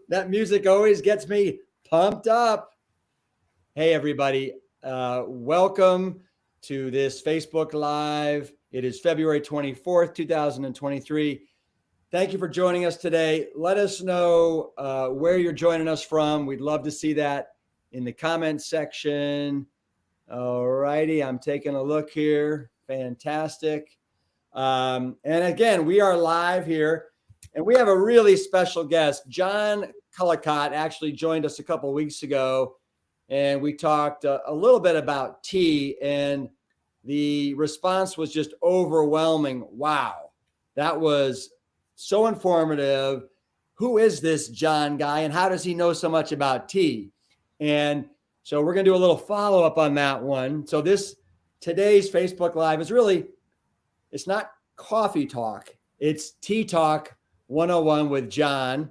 That music always gets me pumped up. Hey, everybody. Welcome to this Facebook Live. It is February 24th, 2023. Thank you for joining us today. Let us know where you're joining us from. We'd love to see that in the comments section. All righty. I'm taking a look here. Fantastic. And again, we are live here. And we have a really special guest. John Cullicott actually joined us a couple of weeks ago, and we talked a little bit about tea, and the response was just overwhelming. Wow, that was so informative. Who is this John guy, and how does he know so much about tea? And so we're going to do a little follow-up on that one. So today's Facebook Live is really, it's not coffee talk. It's tea talk 101 with John.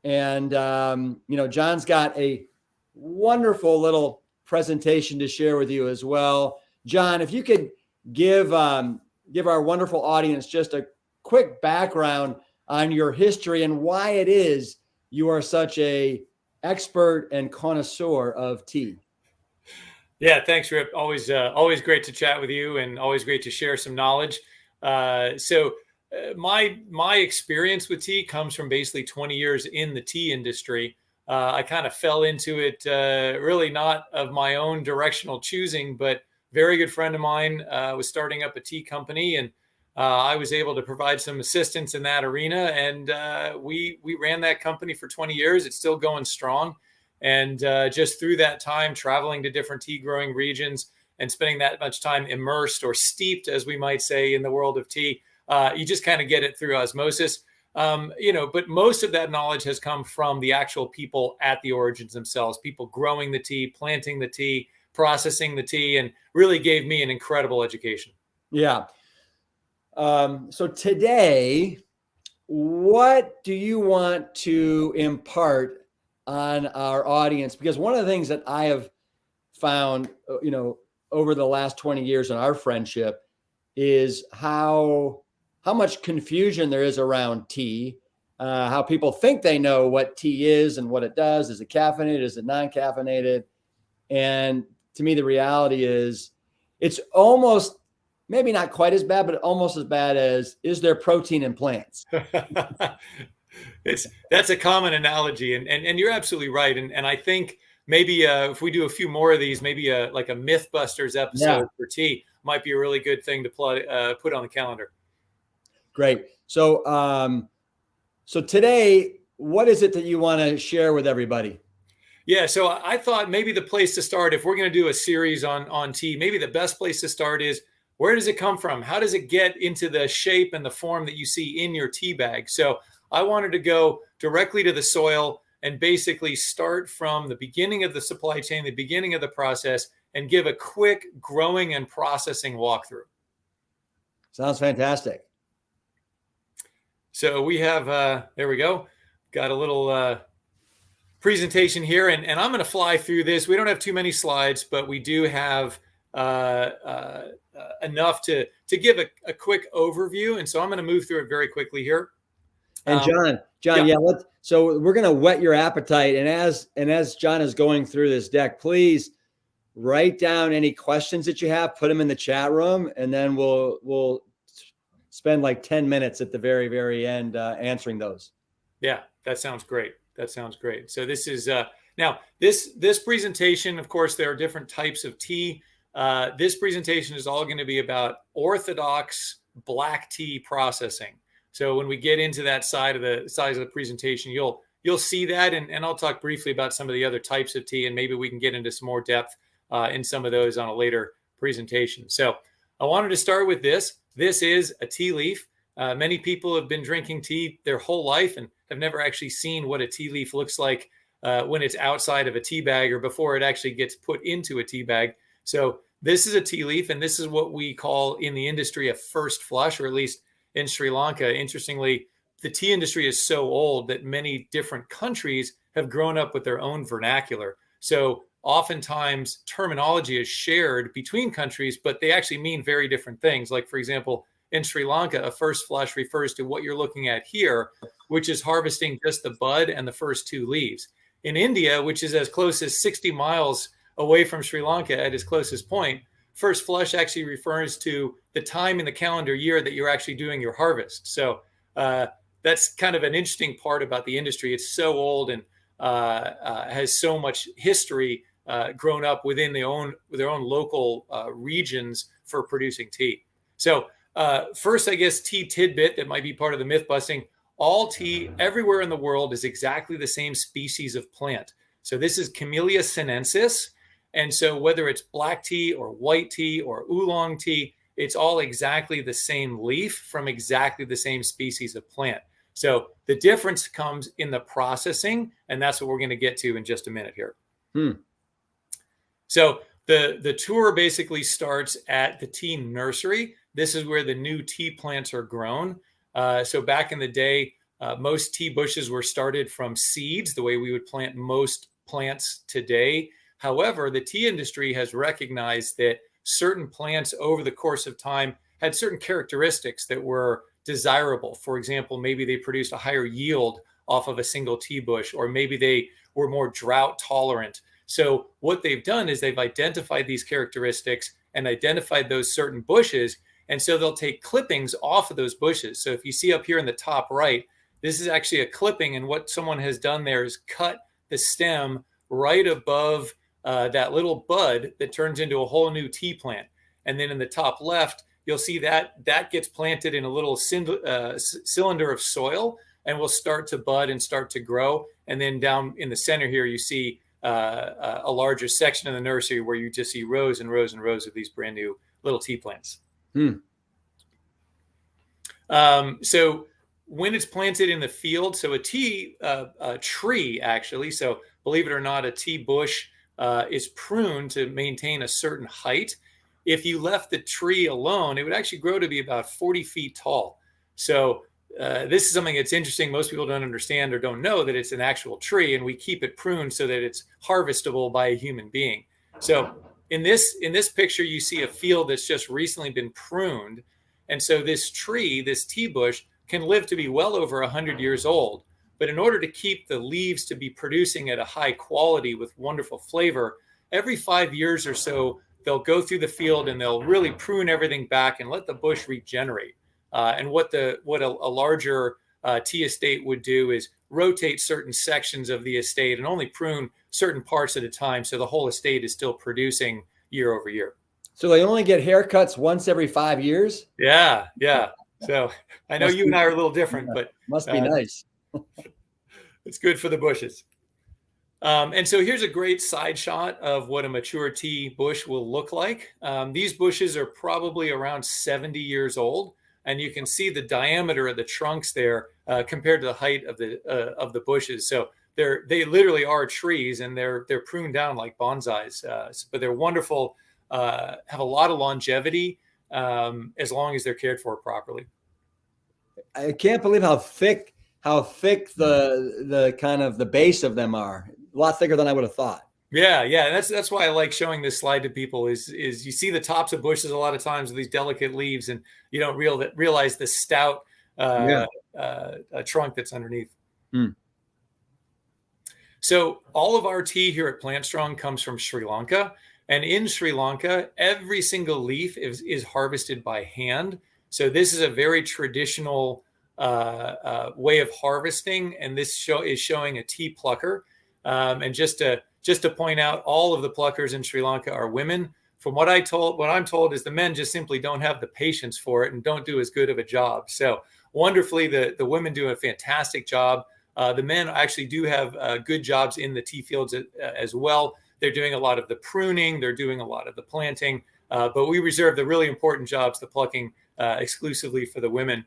And, John's got a wonderful little presentation to share with you as well. John, if you could give our wonderful audience just a quick background on your history and why it is you are such a expert and connoisseur of tea. Yeah, thanks, Rip. Always great to chat with you, and always great to share some knowledge. My experience with tea comes from basically 20 years in the tea industry. I kind of fell into it really not of my own directional choosing, but very good friend of mine was starting up a tea company, and I was able to provide some assistance in that arena. And we ran that company for 20 years. It's still going strong. And just through that time, traveling to different tea growing regions and spending that much time immersed or steeped, as we might say, in the world of tea, you just kind of get it through osmosis, but most of that knowledge has come from the actual people at the origins themselves, people growing the tea, planting the tea, processing the tea, and really gave me an incredible education. Yeah. So today, what do you want to impart on our audience? Because one of the things that I have found, over the last 20 years in our friendship is how much confusion there is around tea, how people think they know what tea is and what it does. Is it caffeinated? Is it non-caffeinated? And to me, the reality is it's almost, maybe not quite as bad, but almost as bad as, is there protein in plants? That's a common analogy. And you're absolutely right. And I think maybe if we do a few more of these, maybe like a Mythbusters episode for tea might be a really good thing to put on the calendar. Great. So today, what is it that you want to share with everybody? Yeah, so I thought maybe the place to start, if we're going to do a series on tea, maybe the best place to start is, where does it come from? How does it get into the shape and the form that you see in your tea bag? So I wanted to go directly to the soil and basically start from the beginning of the supply chain, the beginning of the process, and give a quick growing and processing walkthrough. Sounds fantastic. So we have, there we go. Got a little presentation here, and I'm going to fly through this. We don't have too many slides, but we do have enough to give a quick overview. And so I'm going to move through it very quickly here. And John, so we're going to whet your appetite. And as John is going through this deck, please write down any questions that you have, put them in the chat room, and then we'll spend like 10 minutes at the very, very end answering those. Yeah, that sounds great. So this is now this presentation, of course, there are different types of tea. This presentation is all going to be about orthodox black tea processing. So when we get into that side of the presentation, you'll see that, and I'll talk briefly about some of the other types of tea, and maybe we can get into some more depth in some of those on a later presentation. So I wanted to start with this. This is a tea leaf. Many people have been drinking tea their whole life and have never actually seen what a tea leaf looks like when it's outside of a tea bag or before it actually gets put into a tea bag. So this is a tea leaf, and this is what we call in the industry a first flush, or at least in Sri Lanka. Interestingly, the tea industry is so old that many different countries have grown up with their own vernacular. So oftentimes terminology is shared between countries, but they actually mean very different things. Like, for example, in Sri Lanka, a first flush refers to what you're looking at here, which is harvesting just the bud and the first 2 leaves. In India, which is as close as 60 miles away from Sri Lanka at its closest point, first flush actually refers to the time in the calendar year that you're actually doing your harvest. So that's kind of an interesting part about the industry. It's so old and has so much history grown up within their own local regions for producing tea. So first, I guess, tea tidbit that might be part of the myth busting. All tea everywhere in the world is exactly the same species of plant. So this is Camellia sinensis. And so whether it's black tea or white tea or oolong tea, it's all exactly the same leaf from exactly the same species of plant. So the difference comes in the processing, and that's what we're going to get to in just a minute here. So the tour basically starts at the tea nursery. This is where the new tea plants are grown. So back in the day, most tea bushes were started from seeds, the way we would plant most plants today. However, the tea industry has recognized that certain plants over the course of time had certain characteristics that were desirable. For example, maybe they produced a higher yield off of a single tea bush, or maybe they were more drought tolerant. So what they've done is they've identified these characteristics and identified those certain bushes. And so they'll take clippings off of those bushes. So if you see up here in the top right, this is actually a clipping. And what someone has done there is cut the stem right above that little bud that turns into a whole new tea plant. And then in the top left, you'll see that gets planted in a little cylinder of soil and will start to bud and start to grow. And then down in the center here, you see a larger section of the nursery where you just see rows and rows and rows of these brand new little tea plants. So when it's planted in the field, so a tea tree actually, so believe it or not, a tea bush is pruned to maintain a certain height. If you left the tree alone, it would actually grow to be about 40 feet tall. So this is something that's interesting. Most people don't understand or don't know that it's an actual tree, and we keep it pruned so that it's harvestable by a human being. So in this picture, you see a field that's just recently been pruned. And so this tree, this tea bush, can live to be well over 100 years old. But in order to keep the leaves to be producing at a high quality with wonderful flavor, every 5 years or so, they'll go through the field and they'll really prune everything back and let the bush regenerate. And what a larger tea estate would do is rotate certain sections of the estate and only prune certain parts at a time, so the whole estate is still producing year over year. So they only get haircuts once every 5 years? Yeah. So I know you and I are a little different, but must be nice. It's good for the bushes. And so here's a great side shot of what a mature tea bush will look like. These bushes are probably around 70 years old, and you can see the diameter of the trunks there compared to the height of the bushes. So they literally are trees, and they're pruned down like bonsais. But they're wonderful, have a lot of longevity as long as they're cared for properly. I can't believe how thick the kind of the base of them are. A lot thicker than I would have thought. Yeah. That's why I like showing this slide to people is you see the tops of bushes a lot of times with these delicate leaves, and you don't realize the stout trunk that's underneath. So all of our tea here at PlantStrong comes from Sri Lanka. And in Sri Lanka, every single leaf is harvested by hand. So this is a very traditional way of harvesting. And this is showing a tea plucker. And just to point out, all of the pluckers in Sri Lanka are women. From what I'm told is the men just simply don't have the patience for it and don't do as good of a job. So wonderfully, the women do a fantastic job. The men actually do have good jobs in the tea fields as well. They're doing a lot of the pruning. They're doing a lot of the planting. But we reserve the really important jobs, the plucking, exclusively for the women.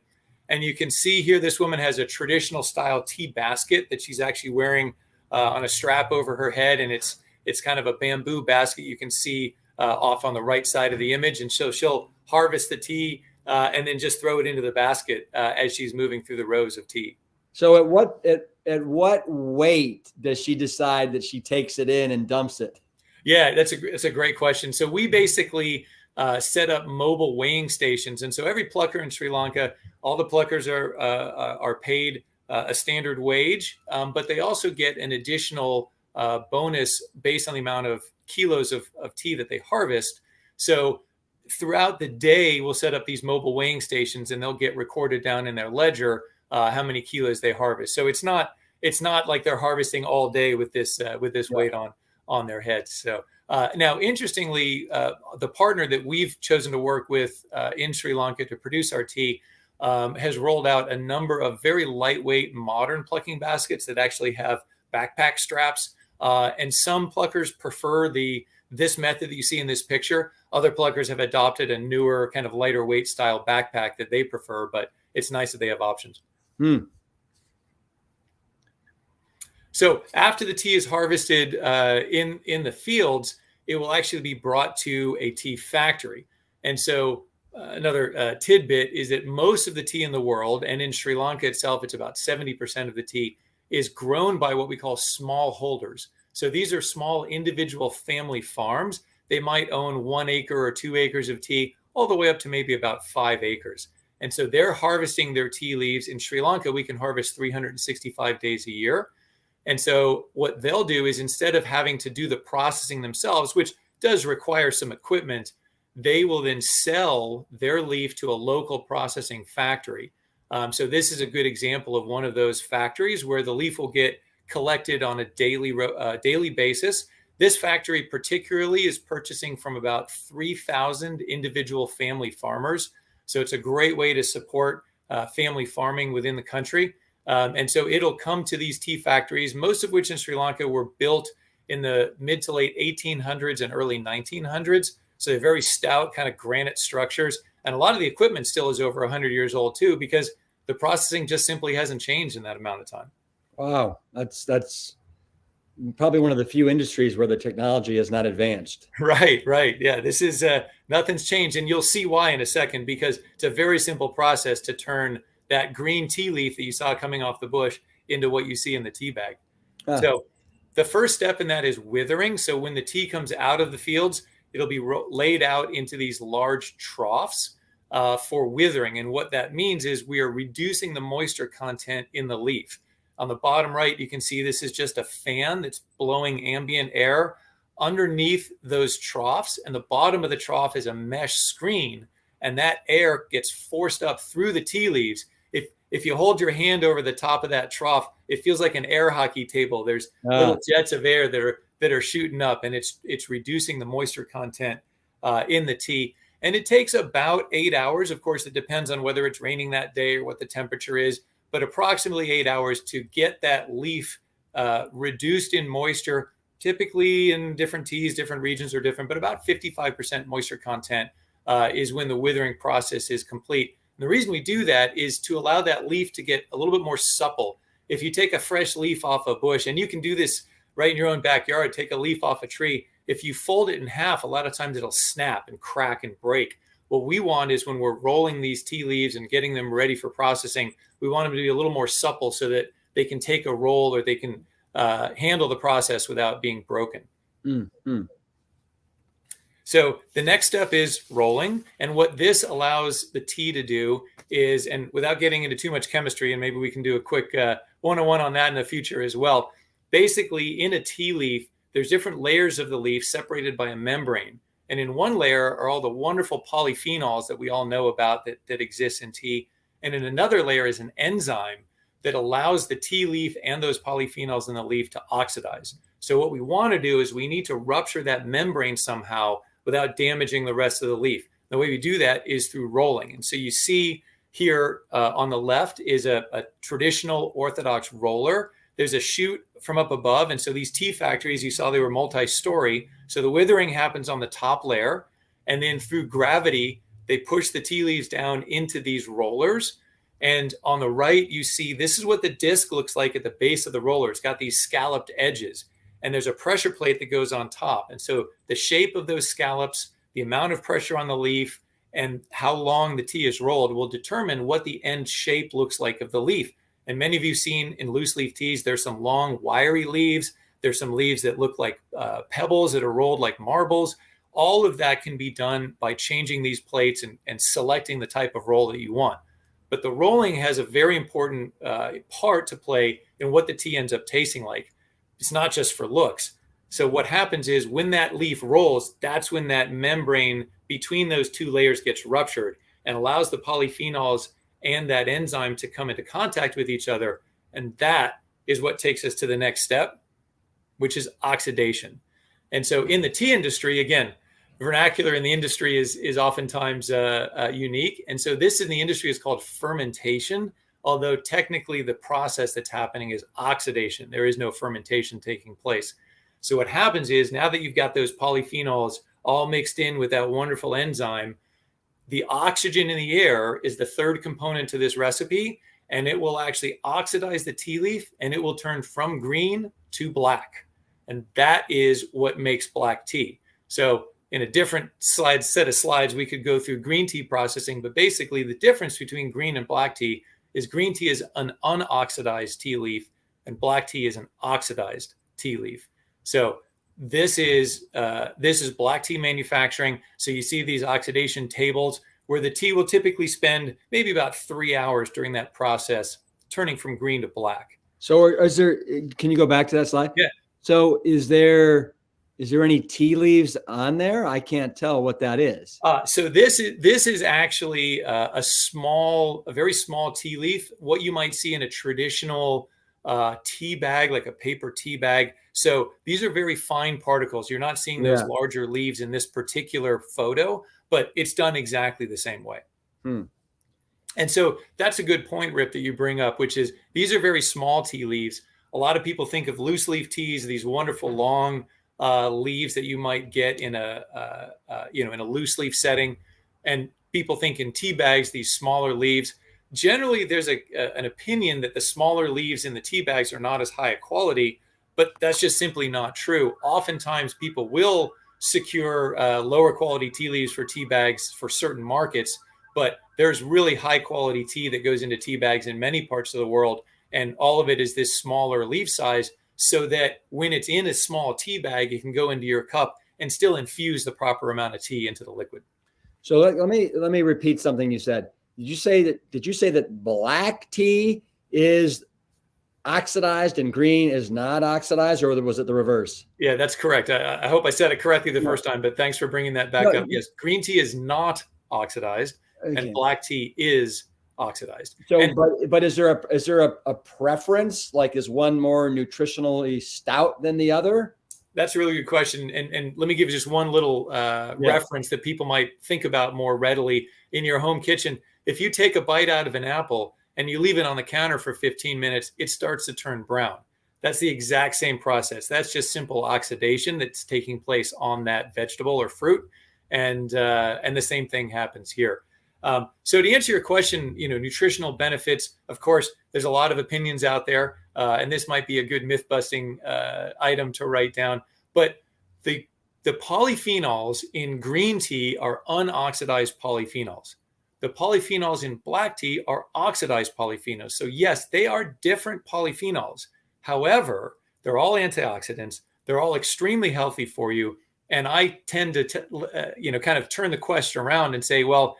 And you can see here, this woman has a traditional style tea basket that she's actually wearing on a strap over her head. And it's kind of a bamboo basket you can see off on the right side of the image. And so she'll harvest the tea and then just throw it into the basket as she's moving through the rows of tea. So at what weight does she decide that she takes it in and dumps it? Yeah, that's a great question. So we basically set up mobile weighing stations. And so every plucker in Sri Lanka, all the pluckers are paid a standard wage, but they also get an additional bonus based on the amount of kilos of tea that they harvest. So throughout the day, we'll set up these mobile weighing stations, and they'll get recorded down in their ledger how many kilos they harvest. So it's not like they're harvesting all day with this weight on their heads. So now, interestingly, the partner that we've chosen to work with in Sri Lanka to produce our tea has rolled out a number of very lightweight modern plucking baskets that actually have backpack straps. And some pluckers prefer this method that you see in this picture. Other pluckers have adopted a newer kind of lighter weight style backpack that they prefer, but it's nice that they have options. So after the tea is harvested in the fields, it will actually be brought to a tea factory. And so another tidbit is that most of the tea in the world, and in Sri Lanka itself, it's about 70% of the tea, is grown by what we call small holders. So these are small individual family farms. They might own 1 acre or 2 acres of tea, all the way up to maybe about 5 acres. And so they're harvesting their tea leaves. In Sri Lanka, we can harvest 365 days a year. And so what they'll do is, instead of having to do the processing themselves, which does require some equipment, they will then sell their leaf to a local processing factory. So this is a good example of one of those factories where the leaf will get collected on a daily basis. This factory particularly is purchasing from about 3,000 individual family farmers. So it's a great way to support family farming within the country. And so it'll come to these tea factories, most of which in Sri Lanka were built in the mid to late 1800s and early 1900s. So they're very stout kind of granite structures. And a lot of the equipment still is over 100 years old too, because the processing just simply hasn't changed in that amount of time. Wow. That's probably one of the few industries where the technology has not advanced. Right. Yeah, this is nothing's changed. And you'll see why in a second, because it's a very simple process to turn that green tea leaf that you saw coming off the bush into what you see in the tea bag. So the first step in that is withering. So when the tea comes out of the fields, it'll be laid out into these large troughs for withering. And what that means is we are reducing the moisture content in the leaf. On the bottom right, you can see this is just a fan that's blowing ambient air underneath those troughs. And the bottom of the trough is a mesh screen. And that air gets forced up through the tea leaves. If you hold your hand over the top of that trough, it feels like an air hockey table. There's little jets of air that are shooting up, and it's reducing the moisture content in the tea. And it takes about 8 hours. Of course, it depends on whether it's raining that day or what the temperature is, but approximately 8 hours to get that leaf reduced in moisture. Typically in different teas, different regions are different, but about 55% moisture content is when the withering process is complete. And the reason we do that is to allow that leaf to get a little bit more supple. If you take a fresh leaf off a bush, and you can do this right in your own backyard, take a leaf off a tree. If you fold it in half, a lot of times it'll snap and crack and break. What we want is, when we're rolling these tea leaves and getting them ready for processing, we want them to be a little more supple so that they can take a roll, or they can handle the process without being broken. Mm-hmm. So the next step is rolling. And what this allows the tea to do is, and without getting into too much chemistry, and maybe we can do a quick one-on-one on that in the future as well. Basically, in a tea leaf, there's different layers of the leaf separated by a membrane. And in one layer are all the wonderful polyphenols that we all know about that exist in tea. And in another layer is an enzyme that allows the tea leaf and those polyphenols in the leaf to oxidize. So what we want to do is we need to rupture that membrane somehow without damaging the rest of the leaf. The way we do that is through rolling. And so you see here on the left is a traditional orthodox roller. There's a chute from up above. And so these tea factories, you saw they were multi-story. So the withering happens on the top layer. And then through gravity, they push the tea leaves down into these rollers. And on the right, you see this is what the disc looks like at the base of the roller. It's got these scalloped edges. And there's a pressure plate that goes on top. And so the shape of those scallops, the amount of pressure on the leaf, and how long the tea is rolled will determine what the end shape looks like of the leaf. And many of you have seen in loose leaf teas, there's some long, wiry leaves. There's some leaves that look like pebbles that are rolled like marbles. all of that can be done by changing these plates and selecting the type of roll that you want. But the rolling has a very important part to play in what the tea ends up tasting like. It's not just for looks. So what happens is when that leaf rolls, that's when that membrane between those two layers gets ruptured and allows the polyphenols and that enzyme to come into contact with each other. And that is what takes us to the next step, which is oxidation. And so in the tea industry, again, vernacular in the industry is oftentimes unique. And so this in the industry is called fermentation, although technically the process that's happening is oxidation. There is no fermentation taking place. So what happens is now that you've got those polyphenols all mixed in with that wonderful enzyme, the oxygen in the air is the third component to this recipe, and it will actually oxidize the tea leaf and it will turn from green to black. And that is what makes black tea. So in a different set of slides, we could go through green tea processing, but basically the difference between green and black tea is green tea is an unoxidized tea leaf and black tea is an oxidized tea leaf. So this is black tea manufacturing. So you see these oxidation tables where the tea will typically spend maybe about 3 hours during that process, turning from green to black. So can you go back to that slide? Yeah. So is there any tea leaves on there? I can't tell what that is. So this is actually a very small tea leaf, what you might see in a traditional tea bag, like a paper tea bag. So these are very fine particles. You're not seeing those larger leaves in this particular photo, but it's done exactly the same way. And so that's a good point, Rip, that you bring up, which is these are very small tea leaves. A lot of people think of loose leaf teas, these wonderful long leaves that you might get in a loose leaf setting, and people think in tea bags these smaller leaves. Generally, there's an opinion that the smaller leaves in the tea bags are not as high a quality, but that's just simply not true. Oftentimes, people will secure lower quality tea leaves for tea bags for certain markets, but there's really high quality tea that goes into tea bags in many parts of the world, and all of it is this smaller leaf size, so that when it's in a small tea bag, it can go into your cup and still infuse the proper amount of tea into the liquid. So let me repeat something you said. Did you say that black tea is oxidized and green is not oxidized, or was it the reverse? Yeah, that's correct. I hope I said it correctly the first time, but thanks for bringing that back up. Yes, green tea is not oxidized, and black tea is oxidized. So, but is there a preference? Like, is one more nutritionally stout than the other? That's a really good question. And let me give you just one little reference that people might think about more readily in your home kitchen. If you take a bite out of an apple and you leave it on the counter for 15 minutes, it starts to turn brown. That's the exact same process. That's just simple oxidation that's taking place on that vegetable or fruit. And the same thing happens here. So to answer your question, nutritional benefits, of course, there's a lot of opinions out there, and this might be a good myth busting item to write down. But the polyphenols in green tea are unoxidized polyphenols. The polyphenols in black tea are oxidized polyphenols. So yes, they are different polyphenols. However, they're all antioxidants. They're all extremely healthy for you. And I tend to, kind of turn the question around and say, well,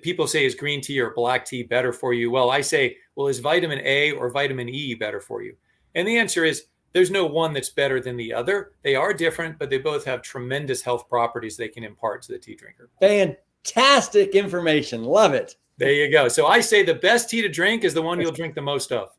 people say, is green tea or black tea better for you? Well, I say, well, is vitamin A or vitamin E better for you? And the answer is there's no one that's better than the other. They are different, but they both have tremendous health properties they can impart to the tea drinker. Fantastic information. Love it. There you go. So I say the best tea to drink is the one you'll drink the most of.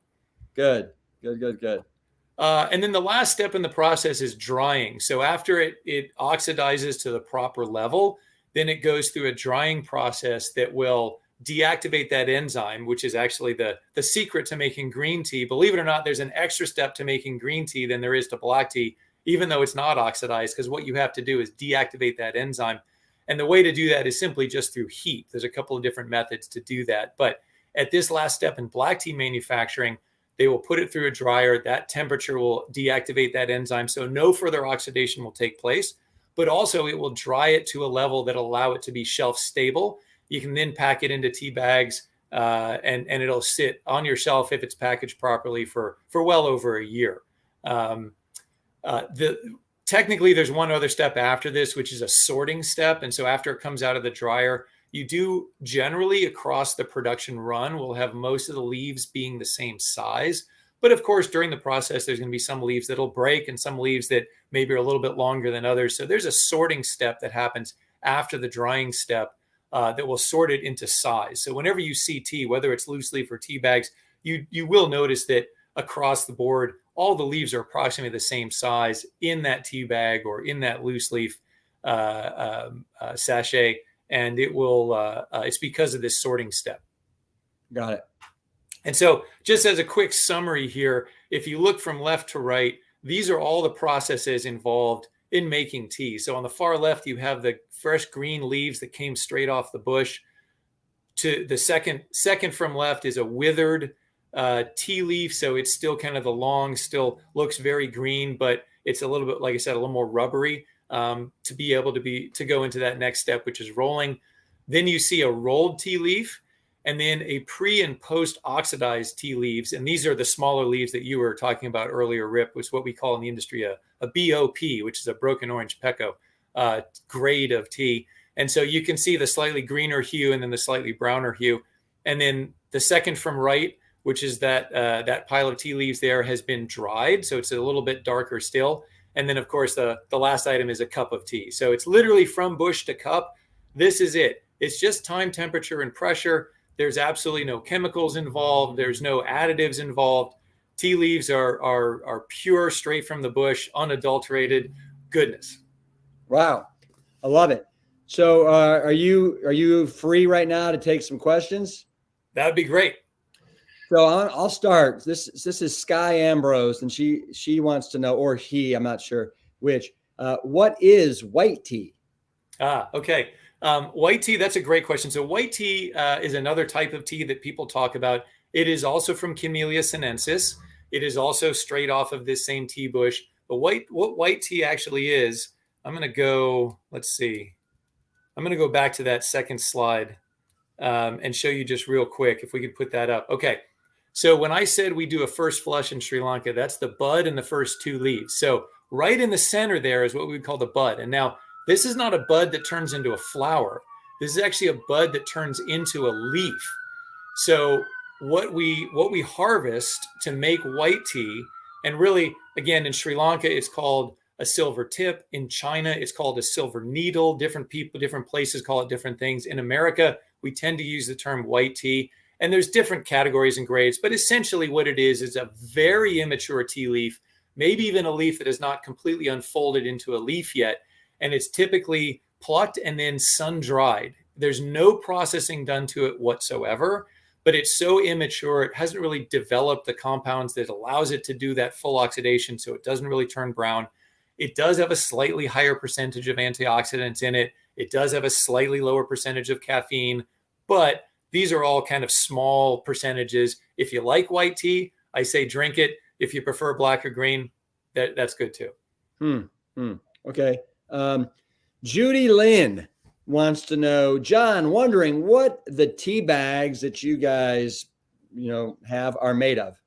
Good. And then the last step in the process is drying. So after it oxidizes to the proper level, then it goes through a drying process that will deactivate that enzyme, which is actually the secret to making green tea. Believe it or not, there's an extra step to making green tea than there is to black tea, even though it's not oxidized, because what you have to do is deactivate that enzyme. And the way to do that is simply just through heat. There's a couple of different methods to do that. But at this last step in black tea manufacturing, they will put it through a dryer. That temperature will deactivate that enzyme, so no further oxidation will take place. But also it will dry it to a level that will allow it to be shelf stable. You can then pack it into tea bags and it'll sit on your shelf if it's packaged properly for well over a year. The technically there's one other step after this, which is a sorting step. And so after it comes out of the dryer, you do generally across the production run will have most of the leaves being the same size. But of course, during the process, there's going to be some leaves that'll break and some leaves that maybe are a little bit longer than others. So there's a sorting step that happens after the drying step that will sort it into size. So whenever you see tea, whether it's loose leaf or tea bags, you will notice that across the board, all the leaves are approximately the same size in that tea bag or in that loose leaf sachet. And it will, it's because of this sorting step. Got it. And so just as a quick summary here, if you look from left to right, these are all the processes involved in making tea. So on the far left, you have the fresh green leaves that came straight off the bush. To the second from left is a withered tea leaf. So it's still kind of the long, still looks very green, but it's a little bit, like I said, a little more rubbery. To be able to go into that next step, which is rolling. Then you see a rolled tea leaf, and then a pre and post oxidized tea leaves. And these are the smaller leaves that you were talking about earlier, Rip, which is what we call in the industry a BOP, which is a broken orange pecco grade of tea. And so you can see the slightly greener hue and then the slightly browner hue. And then the second from right, which is that pile of tea leaves there, has been dried. So it's a little bit darker still. And then, of course, the last item is a cup of tea. So it's literally from bush to cup. This is it. It's just time, temperature, and pressure. There's absolutely no chemicals involved. There's no additives involved. Tea leaves are pure, straight from the bush, unadulterated goodness. Wow. I love it. So are you free right now to take some questions? That would be great. So I'll start. This is Sky Ambrose, and she wants to know, or he, I'm not sure which. What is white tea? Okay. White tea, that's a great question. So white tea is another type of tea that people talk about. It is also from Camellia sinensis. It is also straight off of this same tea bush. But what white tea actually is, I'm going to go, let's see. I'm going to go back to that second slide and show you just real quick, if we could put that up. Okay. So when I said we do a first flush in Sri Lanka, that's the bud and the first two leaves. So right in the center there is what we would call the bud. And now this is not a bud that turns into a flower. This is actually a bud that turns into a leaf. So what we harvest to make white tea, and really, again, in Sri Lanka, it's called a silver tip. In China, it's called a silver needle. Different people, different places call it different things. In America, we tend to use the term white tea. And there's different categories and grades, but essentially what it is a very immature tea leaf, maybe even a leaf that is not completely unfolded into a leaf yet. And it's typically plucked and then sun-dried. There's no processing done to it whatsoever, but it's so immature, it hasn't really developed the compounds that allows it to do that full oxidation, so it doesn't really turn brown. It does have a slightly higher percentage of antioxidants in it. It does have a slightly lower percentage of caffeine, but these are all kind of small percentages. If you like white tea, I say drink it. If you prefer black or green, that's good too. Okay. Judy Lynn wants to know, John, wondering what the tea bags that you guys, have are made of.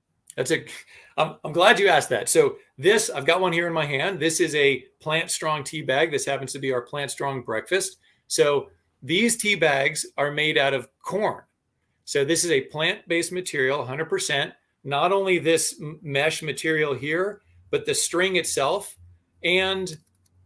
I'm glad you asked that. So this, I've got one here in my hand. This is a Plant Strong tea bag. This happens to be our Plant Strong breakfast. So these tea bags are made out of corn. So this is a plant-based material, 100%. Not only this mesh material here, but the string itself. And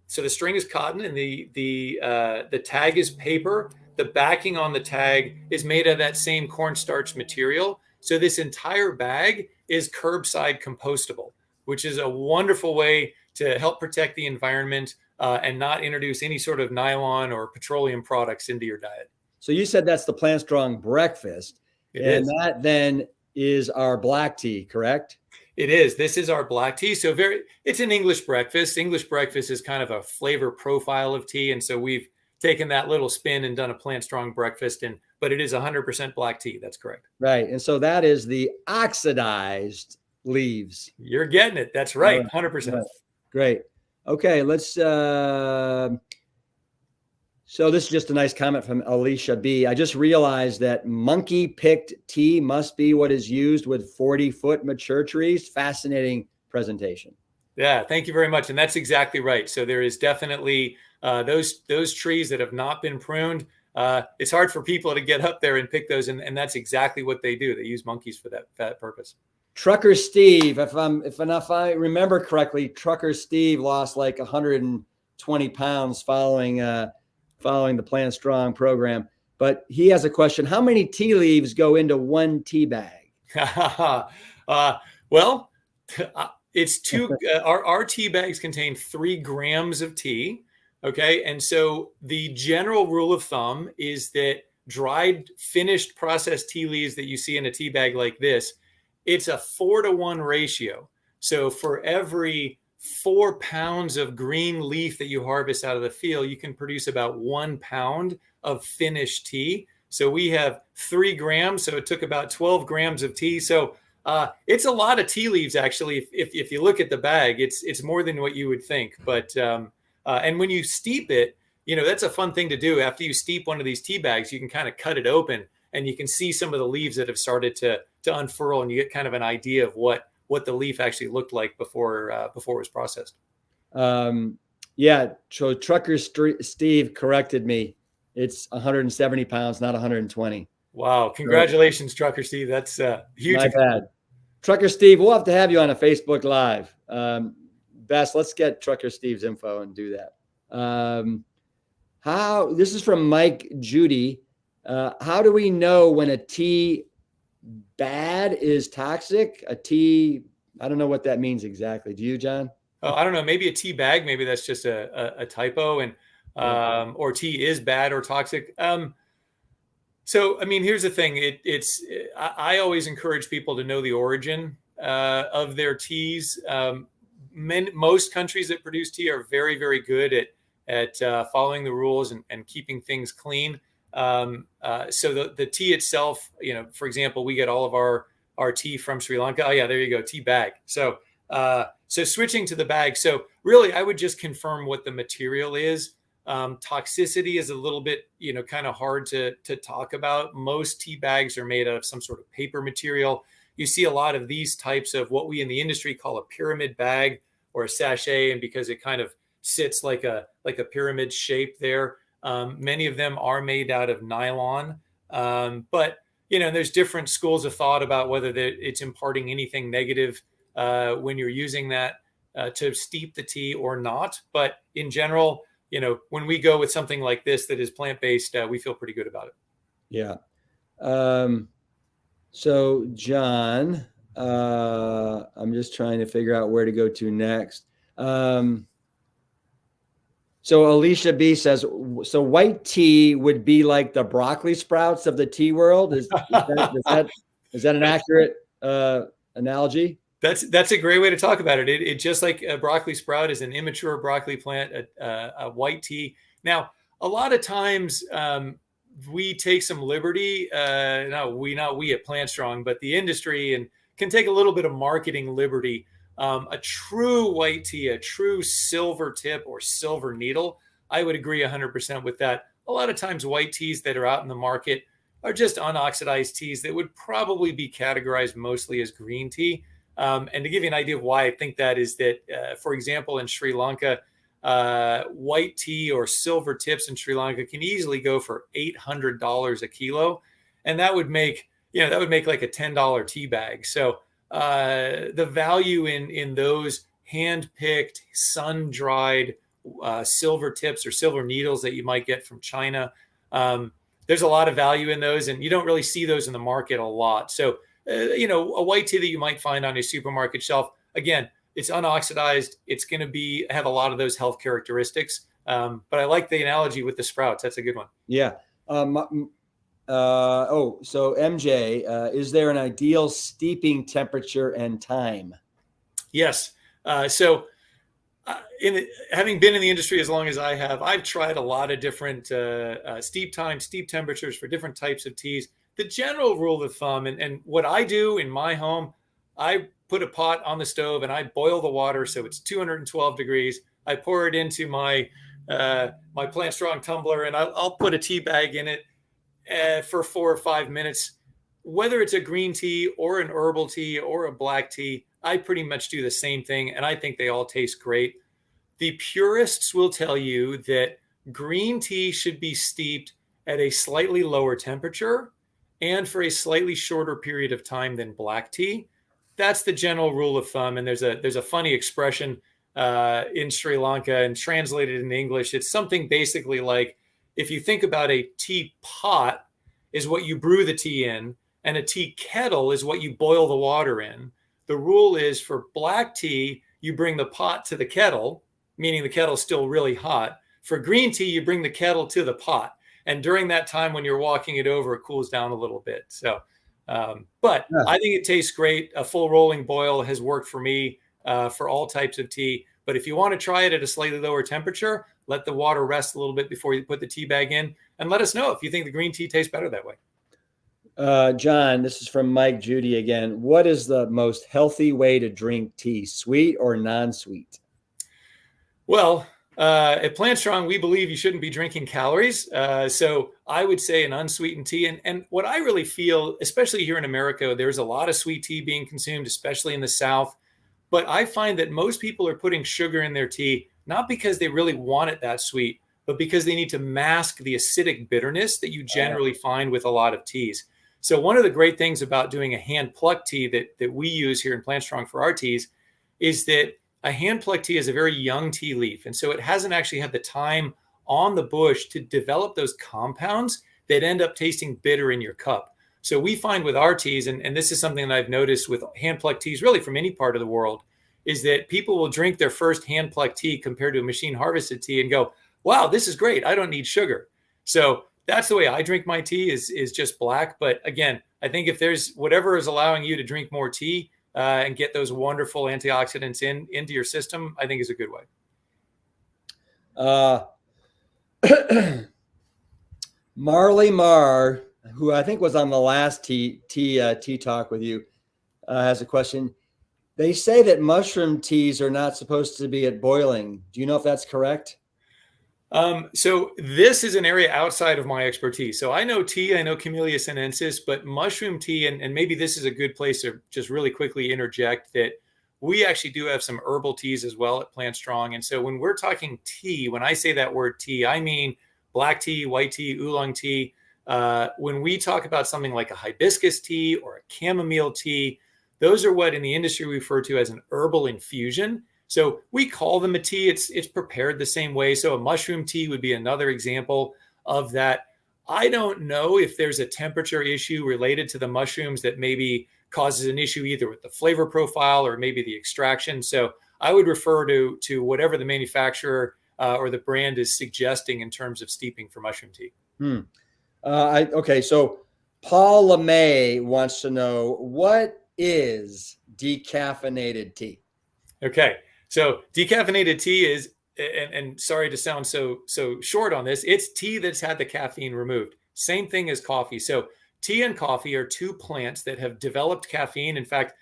so the string is cotton and the tag is paper. The backing on the tag is made of that same cornstarch material. So this entire bag is curbside compostable, which is a wonderful way to help protect the environment and not introduce any sort of nylon or petroleum products into your diet. So you said that's the Plant Strong breakfast. That then is our black tea, correct? It is. This is our black tea. So it's an English breakfast. English breakfast is kind of a flavor profile of tea. And so we've taken that little spin and done a Plant Strong breakfast. But it is 100% black tea. That's correct. Right. And so that is the oxidized leaves. You're getting it. That's right. 100%. Right. Great. Okay. Let's, so this is just a nice comment from Alicia B. I just realized that monkey picked tea must be what is used with 40-foot mature trees. Fascinating presentation. Yeah, thank you very much. And that's exactly right. So there is definitely those trees that have not been pruned. It's hard for people to get up there and pick those, and that's exactly what they do. They use monkeys for that purpose. Trucker Steve, if I remember correctly, Trucker Steve lost like 120 pounds following the Plant Strong program. But he has a question: how many tea leaves go into one tea bag? Well, it's our tea bags contain 3 grams of tea. Okay. And so the general rule of thumb is that dried, finished, processed tea leaves that you see in a tea bag like this, it's a 4-to-1 ratio. So for every 4 pounds of green leaf that you harvest out of the field, you can produce about 1 pound of finished tea. So we have 3 grams. So it took about 12 grams of tea. So it's a lot of tea leaves, actually. If you look at the bag, it's more than what you would think. But and when you steep it, that's a fun thing to do. After you steep one of these tea bags, you can kind of cut it open, and you can see some of the leaves that have started to unfurl, and you get kind of an idea of what the leaf actually looked like before it was processed. Yeah. So Trucker Steve corrected me. It's 170 pounds, not 120. Wow! Congratulations, Trucker Steve. That's huge. My bad. Trucker Steve, we'll have to have you on a Facebook Live. Best, let's get Trucker Steve's info and do that. This is from Mike Judy. How do we know when a tea bad is toxic? A tea, I don't know what that means exactly. Do you, John? Oh, I don't know. Maybe a tea bag. Maybe that's just a typo, and or tea is bad or toxic. So, I mean, here's the thing. I always encourage people to know the origin of their teas. Most countries that produce tea are very, very good at following the rules and keeping things clean. So the tea itself, for example, we get all of our tea from Sri Lanka. Oh yeah, there you go, tea bag. So switching to the bag. So really, I would just confirm what the material is. Toxicity is a little bit, kind of hard to talk about. Most tea bags are made out of some sort of paper material. You see a lot of these types of what we in the industry call a pyramid bag or a sachet, and because it kind of sits like a pyramid shape there. Many of them are made out of nylon, but there's different schools of thought about whether it's imparting anything negative when you're using that to steep the tea or not. But in general, when we go with something like this that is plant-based, we feel pretty good about it. Yeah. So John, I'm just trying to figure out where to go to next. So Alicia B says, so white tea would be like the broccoli sprouts of the tea world. Is that an accurate analogy? That's a great way to talk about it. It just like a broccoli sprout is an immature broccoli plant, a white tea. Now, a lot of times we take some liberty. Not we at Plant Strong, but the industry, and can take a little bit of marketing liberty. A true white tea, a true silver tip or silver needle, I would agree 100% with that. A lot of times white teas that are out in the market are just unoxidized teas that would probably be categorized mostly as green tea. And to give you an idea of why I think that is that, for example, in Sri Lanka, white tea or silver tips in Sri Lanka can easily go for $800 a kilo. And that would make like a $10 tea bag. So the value in those hand-picked, sun-dried silver tips or silver needles that you might get from China, there's a lot of value in those, and you don't really see those in the market a lot. So, a white tea that you might find on a supermarket shelf, again, it's unoxidized. It's going to have a lot of those health characteristics. But I like the analogy with the sprouts. That's a good one. Yeah. So MJ, is there an ideal steeping temperature and time? Yes. Having been in the industry as long as I have, I've tried a lot of different steep times, steep temperatures for different types of teas. The general rule of thumb, and what I do in my home, I put a pot on the stove and I boil the water so it's 212 degrees. I pour it into my Plant Strong tumbler, and I'll put a tea bag in it for 4 or 5 minutes. Whether it's a green tea or an herbal tea or a black tea, I pretty much do the same thing, and I think they all taste great. The purists will tell you that green tea should be steeped at a slightly lower temperature and for a slightly shorter period of time than black tea. That's the general rule of thumb. And there's a funny expression in Sri Lanka, and translated in English, it's something basically like, if you think about a tea pot is what you brew the tea in, and a tea kettle is what you boil the water in. The rule is, for black tea, you bring the pot to the kettle, meaning the kettle's still really hot. For green tea, you bring the kettle to the pot. And during that time when you're walking it over, it cools down a little bit. So, but yeah. I think it tastes great. A full rolling boil has worked for me for all types of tea. But if you want to try it at a slightly lower temperature, let the water rest a little bit before you put the tea bag in, and let us know if you think the green tea tastes better that way. John, this is from Mike Judy again. What is the most healthy way to drink tea, sweet or non-sweet? Well, at Plant Strong, we believe you shouldn't be drinking calories. So I would say an unsweetened tea. And what I really feel, especially here in America, there's a lot of sweet tea being consumed, especially in the South. But I find that most people are putting sugar in their tea, not because they really want it that sweet, but because they need to mask the acidic bitterness that you generally find with a lot of teas. So one of the great things about doing a hand plucked tea that we use here in Plant Strong for our teas is that a hand plucked tea is a very young tea leaf. And so it hasn't actually had the time on the bush to develop those compounds that end up tasting bitter in your cup. So we find with our teas, and this is something that I've noticed with hand plucked teas, really from any part of the world, is that people will drink their first hand plucked tea compared to a machine harvested tea and go, wow, this is great. I don't need sugar. So that's the way I drink my tea is just black. But again, I think if there's whatever is allowing you to drink more tea and get those wonderful antioxidants into your system, I think is a good way. Marley Marr, who I think was on the last tea talk with you, has a question. They say that mushroom teas are not supposed to be at boiling. Do you know if that's correct? So this is an area outside of my expertise. So I know tea, I know Camellia sinensis, but mushroom tea, and maybe this is a good place to just really quickly interject that we actually do have some herbal teas as well at Plant Strong. And so when we're talking tea, when I say that word tea, I mean black tea, white tea, oolong tea. When we talk about something like a hibiscus tea or a chamomile tea, those are what in the industry we refer to as an herbal infusion. So we call them a tea. It's prepared the same way. So a mushroom tea would be another example of that. I don't know if there's a temperature issue related to the mushrooms that maybe causes an issue either with the flavor profile or maybe the extraction. So I would refer to whatever the manufacturer or the brand is suggesting in terms of steeping for mushroom tea. Okay, so Paul LeMay wants to know, what is decaffeinated tea? Okay. So decaffeinated tea is, and sorry to sound so short on this, it's tea that's had the caffeine removed. Same thing as coffee. So tea and coffee are two plants that have developed caffeine. In fact,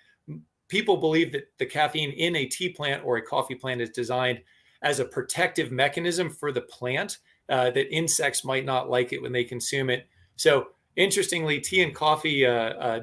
people believe that the caffeine in a tea plant or a coffee plant is designed as a protective mechanism for the plant, that insects might not like it when they consume it. So interestingly, tea and coffee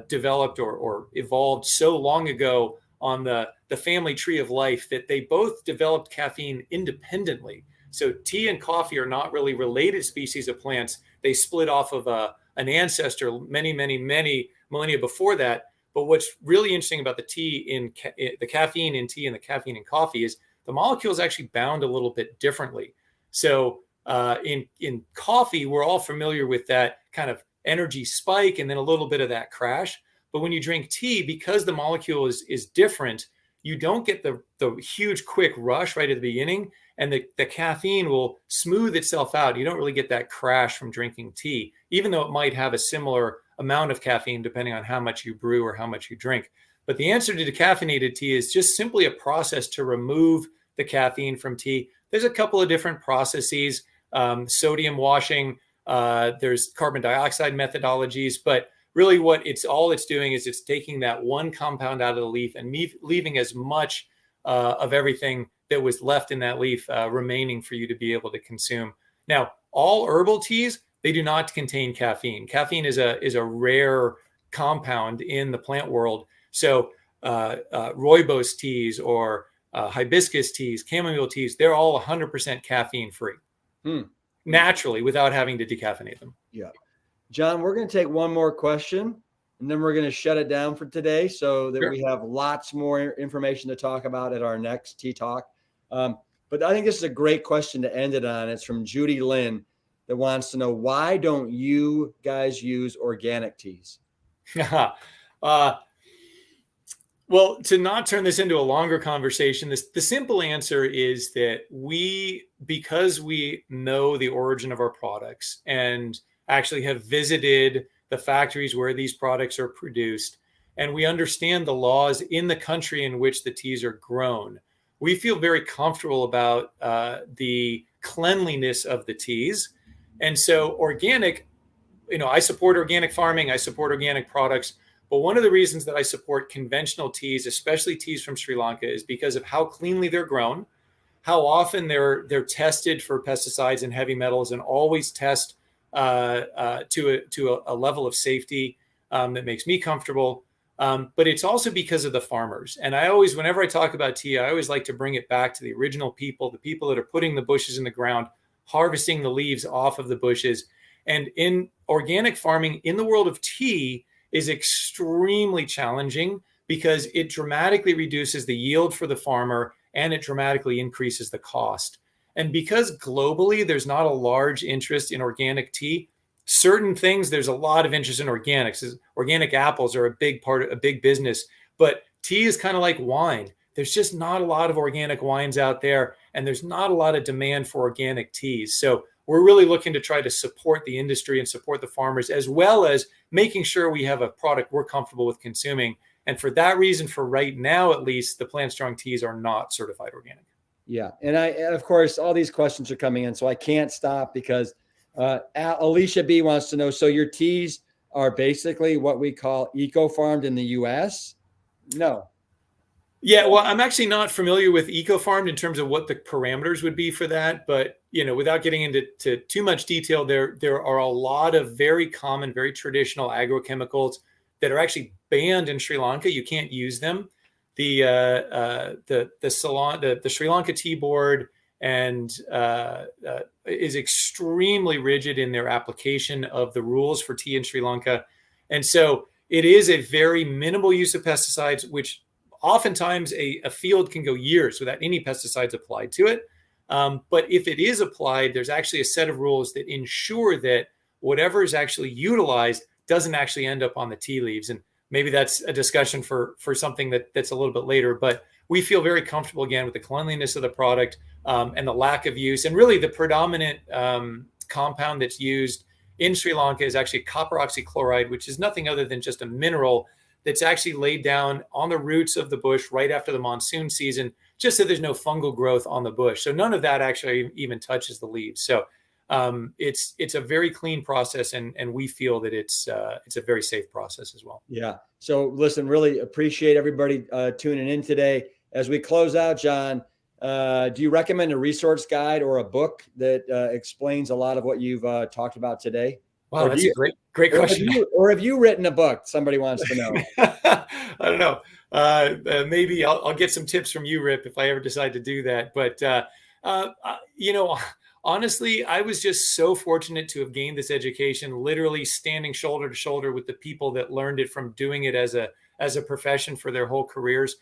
developed or evolved so long ago on the family tree of life that they both developed caffeine independently. So tea and coffee are not really related species of plants. They split off of an ancestor many millennia before that. But what's really interesting about the caffeine in tea and the caffeine in coffee is the molecules actually bound a little bit differently. So in coffee, we're all familiar with that kind of energy spike and then a little bit of that crash. But when you drink tea, because the molecule is different, you don't get the huge quick rush right at the beginning, and the caffeine will smooth itself out. You don't really get that crash from drinking tea, even though it might have a similar amount of caffeine depending on how much you brew or how much you drink. But the answer to decaffeinated tea is just simply a process to remove the caffeine from tea. There's a couple of different processes, sodium washing, there's carbon dioxide methodologies, but really what it's doing is it's taking that one compound out of the leaf and leaving as much of everything that was left in that leaf remaining for you to be able to consume. Now, all herbal teas, they do not contain caffeine. Caffeine is a rare compound in the plant world. So rooibos teas or hibiscus teas, chamomile teas, they're all 100% caffeine free naturally without having to decaffeinate them. Yeah. John, we're going to take one more question and then we're going to shut it down for today so that we have lots more information to talk about at our next Tea Talk. But I think this is a great question to end it on. It's from Judy Lynn that wants to know, why don't you guys use organic teas? Well, to not turn this into a longer conversation, the simple answer is that because we know the origin of our products and actually have visited the factories where these products are produced, and we understand the laws in the country in which the teas are grown, we feel very comfortable about the cleanliness of the teas. And so organic, I support organic farming, I support organic products. But one of the reasons that I support conventional teas, especially teas from Sri Lanka, is because of how cleanly they're grown, how often they're tested for pesticides and heavy metals, and always test to a level of safety that makes me comfortable. But it's also because of the farmers. And whenever I talk about tea, I always like to bring it back to the original people, the people that are putting the bushes in the ground, harvesting the leaves off of the bushes. And in organic farming, in the world of tea, is extremely challenging because it dramatically reduces the yield for the farmer and it dramatically increases the cost. And because globally there's not a large interest in organic tea, certain things there's a lot of interest in organics. Organic apples are a big business, but tea is kind of like wine. There's just not a lot of organic wines out there, and there's not a lot of demand for organic teas. So we're really looking to try to support the industry and support the farmers, as well as making sure we have a product we're comfortable with consuming. And for that reason, for right now, at least, the Plant Strong teas are not certified organic. Yeah. And of course, all these questions are coming in, so I can't stop because Alicia B wants to know, so your teas are basically what we call eco-farmed in the US? No. Yeah, well, I'm actually not familiar with eco-farmed in terms of what the parameters would be for that. But, without getting into too much detail, there are a lot of very common, very traditional agrochemicals that are actually banned in Sri Lanka. You can't use them. The Sri Lanka Tea Board is extremely rigid in their application of the rules for tea in Sri Lanka. And so it is a very minimal use of pesticides, which oftentimes a field can go years without any pesticides applied to it. But if it is applied, there's actually a set of rules that ensure that whatever is actually utilized doesn't actually end up on the tea leaves. And maybe that's a discussion for something that's a little bit later. But we feel very comfortable, again, with the cleanliness of the product and the lack of use. And really the predominant compound that's used in Sri Lanka is actually copper oxychloride, which is nothing other than just a mineral that's actually laid down on the roots of the bush right after the monsoon season, just so there's no fungal growth on the bush. So none of that actually even touches the leaves. So it's a very clean process, and we feel that it's a very safe process as well. Yeah. So listen, really appreciate everybody tuning in today. As we close out, John, do you recommend a resource guide or a book that explains a lot of what you've talked about today? Wow, that's a great question. Or have you written a book? Somebody wants to know. I don't know. Maybe I'll get some tips from you, Rip, if I ever decide to do that. But honestly, I was just so fortunate to have gained this education, literally standing shoulder to shoulder with the people that learned it from doing it as a profession for their whole careers.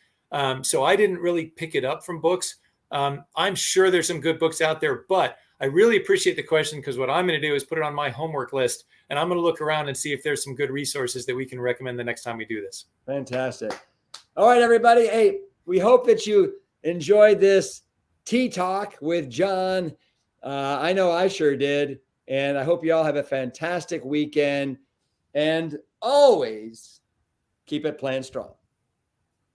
So I didn't really pick it up from books. I'm sure there's some good books out there, but I really appreciate the question, because what I'm going to do is put it on my homework list, and I'm going to look around and see if there's some good resources that we can recommend the next time we do this. Fantastic. All right, everybody. Hey, we hope that you enjoyed this Tea Talk with John. I know I sure did. And I hope you all have a fantastic weekend, and always keep it plant strong.